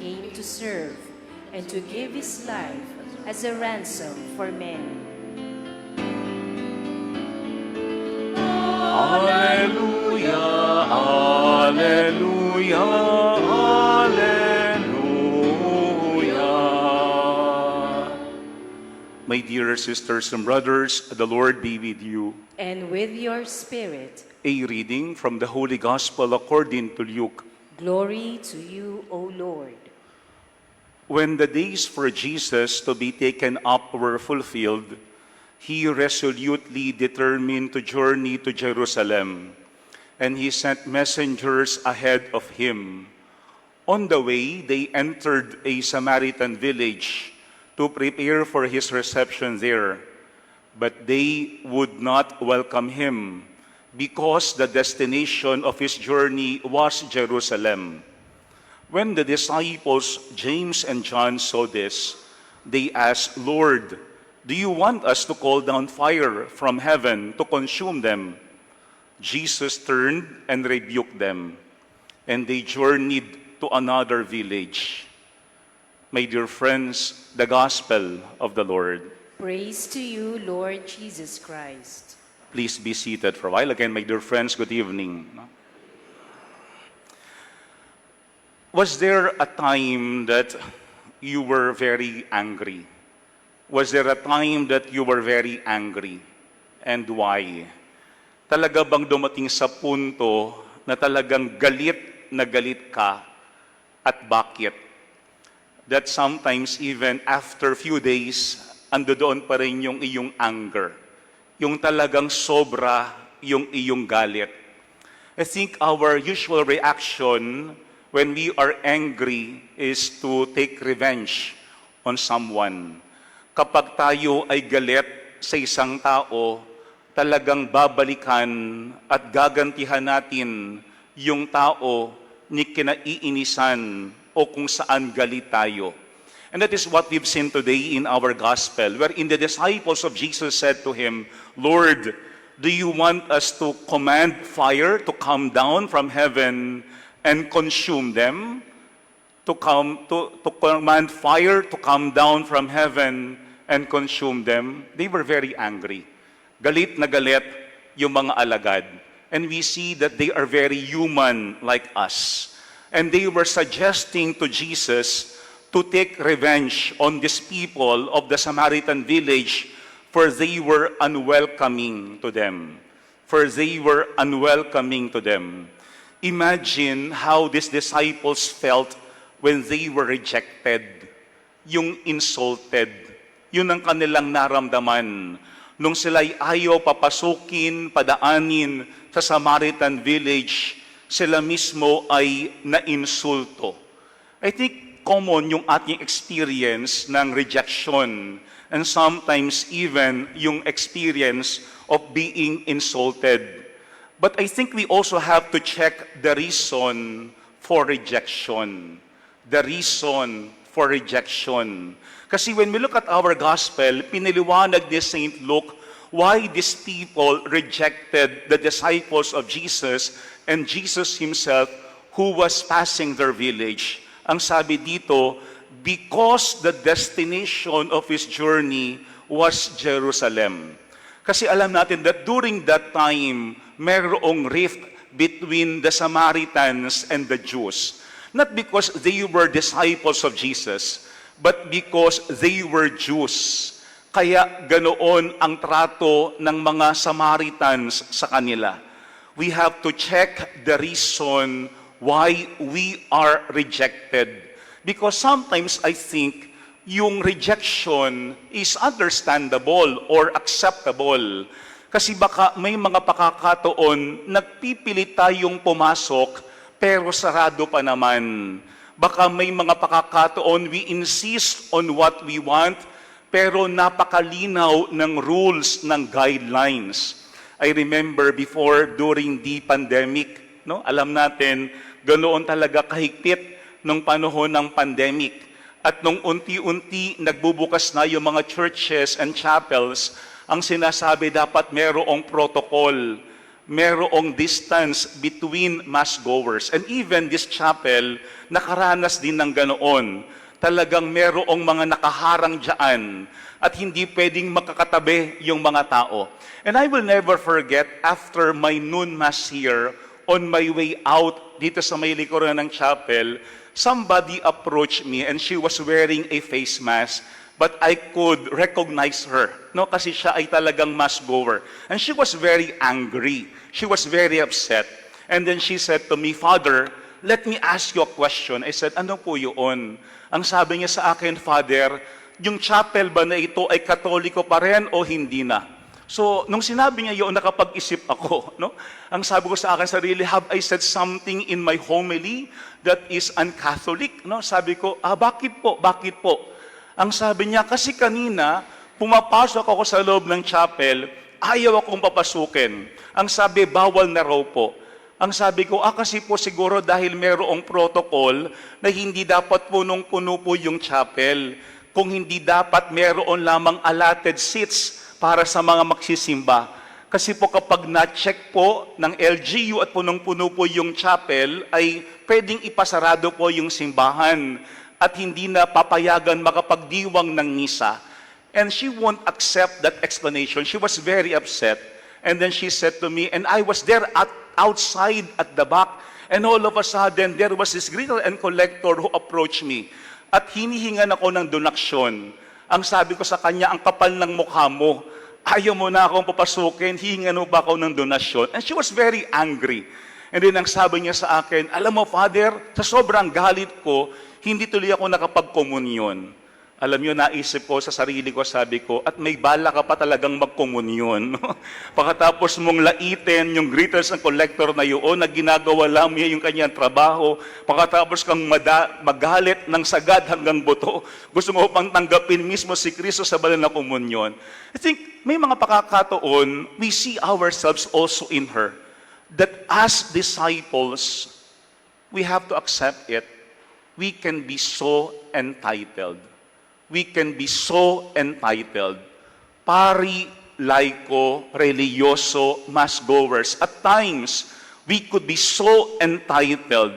came to serve and to give his life as a ransom for many. Alleluia, Alleluia, Alleluia. My dear sisters and brothers, the Lord be with you. And with your spirit, A reading from the Holy Gospel according to Luke. glory to you, O Lord. When the days for Jesus to be taken up were fulfilled, he resolutely determined to journey to Jerusalem, and he sent messengers ahead of him. On the way, they entered a Samaritan village to prepare for his reception there. But they would not welcome him because the destination of his journey was Jerusalem. When the disciples, James and John, saw this, they asked, "Lord, do you want us to call down fire from heaven to consume them?" Jesus turned and rebuked them, and they journeyed to another village. My dear friends, the Gospel of the Lord. Praise to you, Lord Jesus Christ. Please be seated for a while. Again, my dear friends, good evening. Was there a time that you were very angry? Was there a time that you were very angry? And why? Talaga bang dumating sa punto na talagang galit na galit ka? At bakit? That sometimes even after few days, ando doon pa rin yung iyong anger. Yung talagang sobra yung iyong galit. I think our usual reaction when we are angry is to take revenge on someone. Kapag tayo ay galit sa isang tao, talagang babalikan at gagantihan natin yung tao ni kinaiinisan o kung saan galit tayo. And that is what we've seen today in our gospel, wherein the disciples of Jesus said to him, "Lord, do you want us to command fire to come down from heaven and consume them? To command fire to come down from heaven and consume them?" They were very angry. Galit na galit yung mga alagad. And we see that they are very human like us. And they were suggesting to Jesus to take revenge on these people of the Samaritan village, for they were unwelcoming to them. For they were unwelcoming to them. Imagine how these disciples felt when they were rejected, yung insulted. Yun ang kanilang naramdaman nung sila'y ayaw papasukin, padaanin sa Samaritan village, sila mismo ay nainsulto. I think common yung ating experience ng rejection and sometimes even yung experience of being insulted. But I think we also have to check the reason for rejection. The reason for rejection. Kasi when we look at our gospel, piniliwanag ni St. Luke why these people rejected the disciples of Jesus and Jesus himself who was passing their village. Ang sabi dito, because the destination of his journey was Jerusalem. Kasi alam natin that during that time, mayroong rift between the Samaritans and the Jews. Not because they were disciples of Jesus, but because they were Jews. Kaya ganoon ang trato ng mga Samaritans sa kanila. We have to check the reason why we are rejected. Because sometimes I think yung rejection is understandable or acceptable. Kasi baka may mga pakakataon, nagpipilit tayong pumasok, pero sarado pa naman. Baka may mga pakakataon, we insist on what we want, pero napakalinaw ng rules, ng guidelines. I remember before, during the pandemic, no? Alam natin, ganoon talaga kahigpit nung panahon ng pandemic. At nung unti-unti nagbubukas na yung mga churches and chapels, ang sinasabi dapat merong protocol. merong distance between mass goers. And even this chapel, nakaranas din ng ganoon. Talagang merong mga nakaharang dyan at hindi pwedeng makakatabi yung mga tao. And I will never forget, after my noon mass here, on my way out dito sa may likuran ng chapel, somebody approached me and she was wearing a face mask, but I could recognize her, no? Kasi siya ay talagang mass goer. And she was very angry. She was very upset. And then she said to me, "Father, let me ask you a question." I said, "Ano po yun?" Ang sabi niya sa akin, "Father, yung chapel ba na ito ay katoliko pa rin o hindi na?" So, nung sinabi niya yun, nakapag-isip ako, no? Ang sabi ko sa akin sarili, have I said something in my homily that is un-Catholic? No? Sabi ko, bakit po? Bakit po? Ang sabi niya, kasi kanina, pumapasok ako sa loob ng chapel, ayaw akong papasukin. Ang sabi, bawal na raw po. Ang sabi ko, kasi po siguro dahil merong protocol na hindi dapat punong-puno po yung chapel. Kung hindi dapat meron lamang allotted seats para sa mga magsisimba. Kasi po kapag na-check po ng LGU at punong-puno po yung chapel, ay pwedeng ipasarado po yung simbahan at hindi na papayagan makapagdiwang ng misa. And she won't accept that explanation. She was very upset. And then she said to me, and I was there outside at the back, and all of a sudden, there was this greeter and collector who approached me. At hinihingan ako ng donasyon. Ang sabi ko sa kanya, ang kapal ng mukha mo, ayaw mo na akong papasukin, hihingan mo ba ako ng donasyon? And she was very angry. And then ang sabi niya sa akin, alam mo, Father, sa sobrang galit ko, hindi tuloy ako nakapagkomunyon. Alam niyo, naisip ko sa sarili ko, sabi ko, at may bala ka pa talagang magkomunyon. Pagkatapos mong laitin yung greeters and collector na yun, na ginagawa lang niya yung kanyang trabaho, pagkatapos kang magalit ng sagad hanggang buto, gusto mo pang tanggapin mismo si Kristo sa banal na komunyon. I think may mga pagkakataon, we see ourselves also in her, that as disciples, we have to accept it. We can be so entitled. We can be so entitled. Pari, laiko, religyoso, mass-goers. At times, we could be so entitled.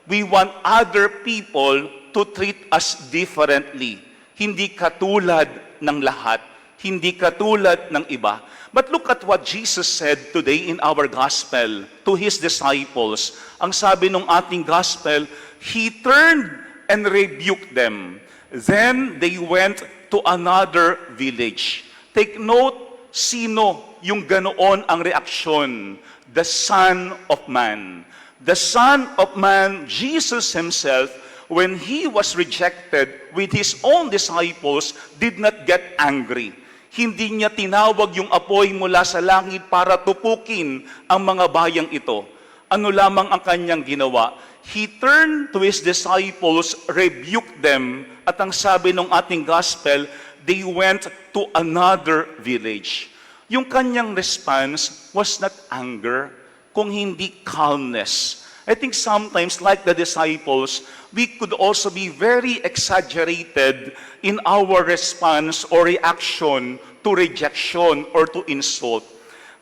We want other people to treat us differently. Hindi katulad ng lahat. Hindi katulad ng iba. But look at what Jesus said today in our gospel to His disciples. Ang sabi ng ating gospel, He turned and rebuked them. Then they went to another village. Take note, sino yung ganoon ang reaksyon? The Son of Man. The Son of Man, Jesus Himself, when He was rejected with His own disciples, did not get angry. Hindi niya tinawag yung apoy mula sa langit para tupukin ang mga bayang ito. Ano lamang ang kanyang ginawa? He turned to His disciples, rebuked them, at ang sabi ng ating gospel, they went to another village. Yung kanyang response was not anger, kung hindi calmness. I think sometimes, like the disciples, we could also be very exaggerated in our response or reaction to rejection or to insult.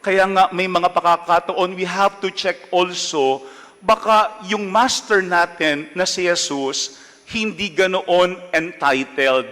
Kaya nga may mga pagkakataon, we have to check also, baka yung master natin na si Jesus, hindi ganoon entitled.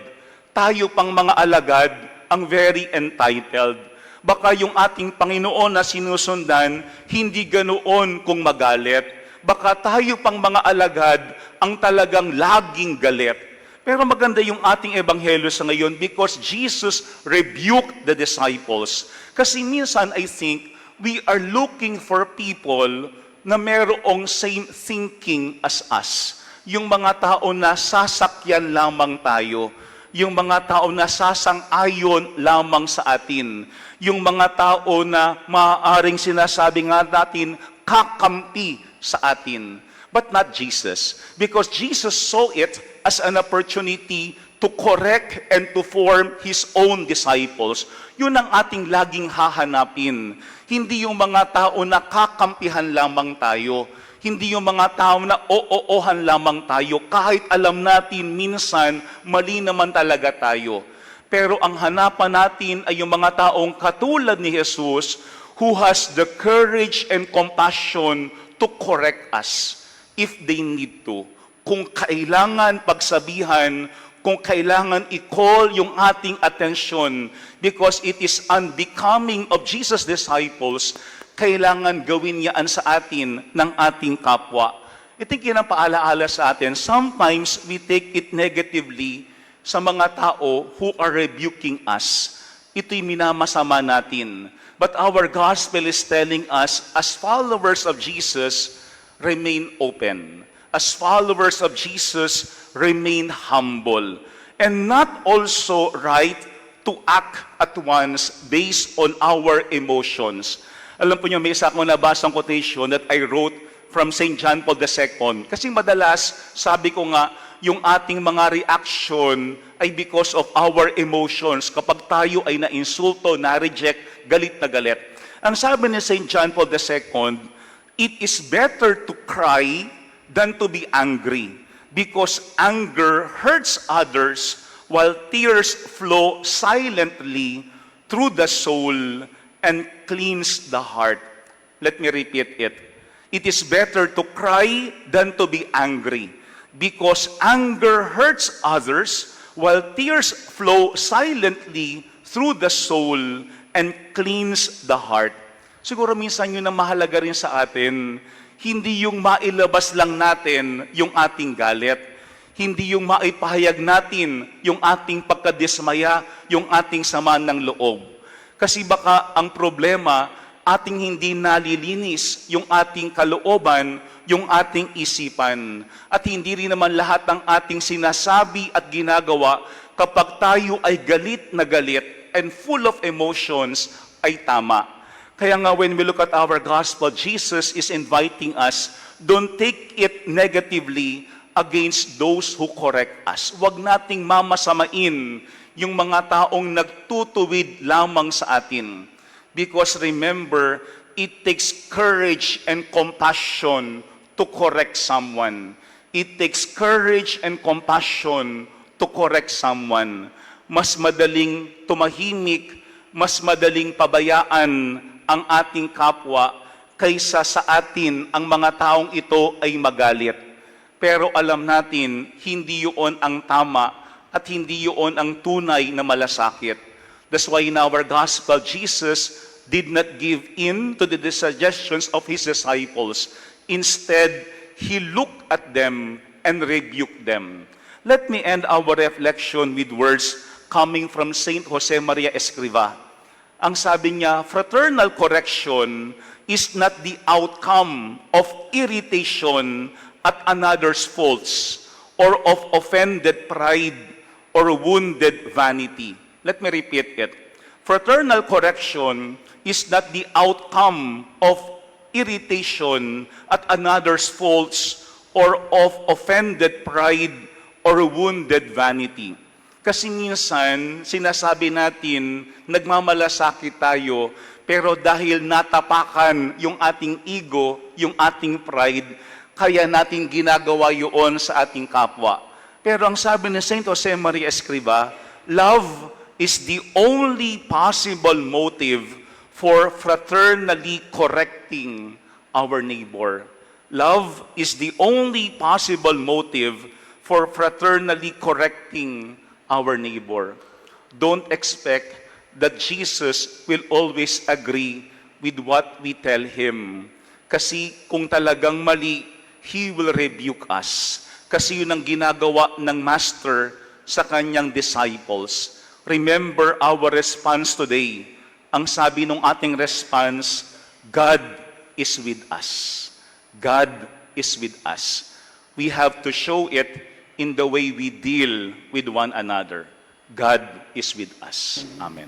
Tayo pang mga alagad ang very entitled. Baka yung ating Panginoon na sinusundan, hindi ganoon kung magalit. Baka tayo pang mga alagad ang talagang laging galit. Pero maganda yung ating ebanghelyo sa ngayon because Jesus rebuked the disciples. Kasi minsan I think we are looking for people na merong same thinking as us. Yung mga tao na sasakyan lamang tayo. Yung mga tao na sasang-ayon lamang sa atin. Yung mga tao na maaaring sinasabi nga natin, kakampi sa atin. But not Jesus. Because Jesus saw it as an opportunity to correct and to form His own disciples. Yun ang ating laging hahanapin. Hindi yung mga tao na kakampihan lamang tayo. Hindi yung mga tao na oo-ohan lamang tayo. Kahit alam natin minsan, mali naman talaga tayo. Pero ang hanapan natin ay yung mga taong katulad ni Jesus who has the courage and compassion to correct us if they need to. Kung kailangan pagsabihan, kung kailangan i-call yung ating attention because it is unbecoming of Jesus' disciples, kailangan gawin yan sa atin ng ating kapwa. Ito yung kinapaalaala sa atin. Sometimes we take it negatively sa mga tao who are rebuking us. Ito'y minamasama natin. But our gospel is telling us, as followers of Jesus, remain open. As followers of Jesus, remain humble. And not also right to act at once based on our emotions. Alam po niyo, may isa akong nabasang quotation that I wrote from St. John Paul II. Kasi madalas, sabi ko nga, yung ating mga reaction ay because of our emotions. Kapag tayo ay na-insulto, na-reject, galit na galit. Ang sabi ni St. John Paul II, it is better to cry than to be angry, because anger hurts others while tears flow silently through the soul and cleanse the heart. Let me repeat it. It is better to cry than to be angry, because anger hurts others while tears flow silently through the soul and cleanse the heart. Siguro minsan yun ang mahalaga rin sa atin, hindi yung mailabas lang natin yung ating galit, hindi yung maipahayag natin yung ating pagkadismaya, yung ating sama ng loob. Kasi baka ang problema, ating hindi nalilinis yung ating kalooban, yung ating isipan. At hindi rin naman lahat ng ating sinasabi at ginagawa kapag tayo ay galit na galit and full of emotions ay tama. Kaya nga when we look at our gospel, Jesus is inviting us, don't take it negatively against those who correct us. Huwag nating mamasamain yung mga taong nagtutuwid lamang sa atin. Because remember, it takes courage and compassion to correct someone. It takes courage and compassion to correct someone. Mas madaling tumahimik, mas madaling pabayaan ang ating kapwa kaysa sa atin ang mga taong ito ay magalit. Pero alam natin, hindi yun ang tama at hindi yun ang tunay na malasakit. That's why in our gospel, Jesus did not give in to the suggestions of His disciples. Instead, He looked at them and rebuked them. Let me end our reflection with words coming from Saint Jose Maria Escriva. Ang sabi niya, fraternal correction is not the outcome of irritation at another's faults or of offended pride or wounded vanity. Let me repeat it. Fraternal correction is not the outcome of irritation at another's faults or of offended pride or wounded vanity. Kasi minsan, sinasabi natin, nagmamalasakit tayo, pero dahil natapakan yung ating ego, yung ating pride, kaya natin ginagawa yun sa ating kapwa. Pero ang sabi ni Saint Jose Maria Escriva, love is the only possible motive for fraternally correcting our neighbor. Love is the only possible motive for fraternally correcting our neighbor. Don't expect that Jesus will always agree with what we tell Him. Kasi kung talagang mali, He will rebuke us. Kasi yun ang ginagawa ng Master sa kanyang disciples. Remember our response today. Ang sabi ng ating response, God is with us. God is with us. We have to show it in the way we deal with one another. God is with us. Amen.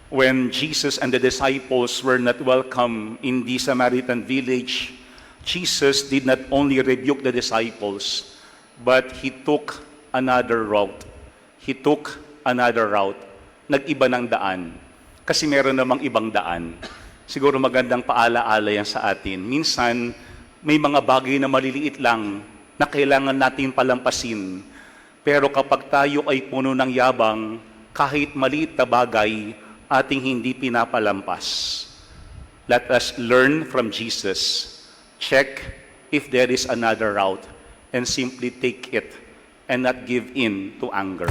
When Jesus and the disciples were not welcome in the Samaritan village, Jesus did not only rebuke the disciples, but He took another route. He took another route. Nag-iba ng daan. Kasi meron namang ibang daan. Siguro magandang paalaala yan sa atin. Minsan, may mga bagay na maliliit lang na kailangan natin palampasin. Pero kapag tayo ay puno ng yabang, kahit maliit na bagay, ating hindi pinapalampas. Let us learn from Jesus. Check if there is another route and simply take it and not give in to anger.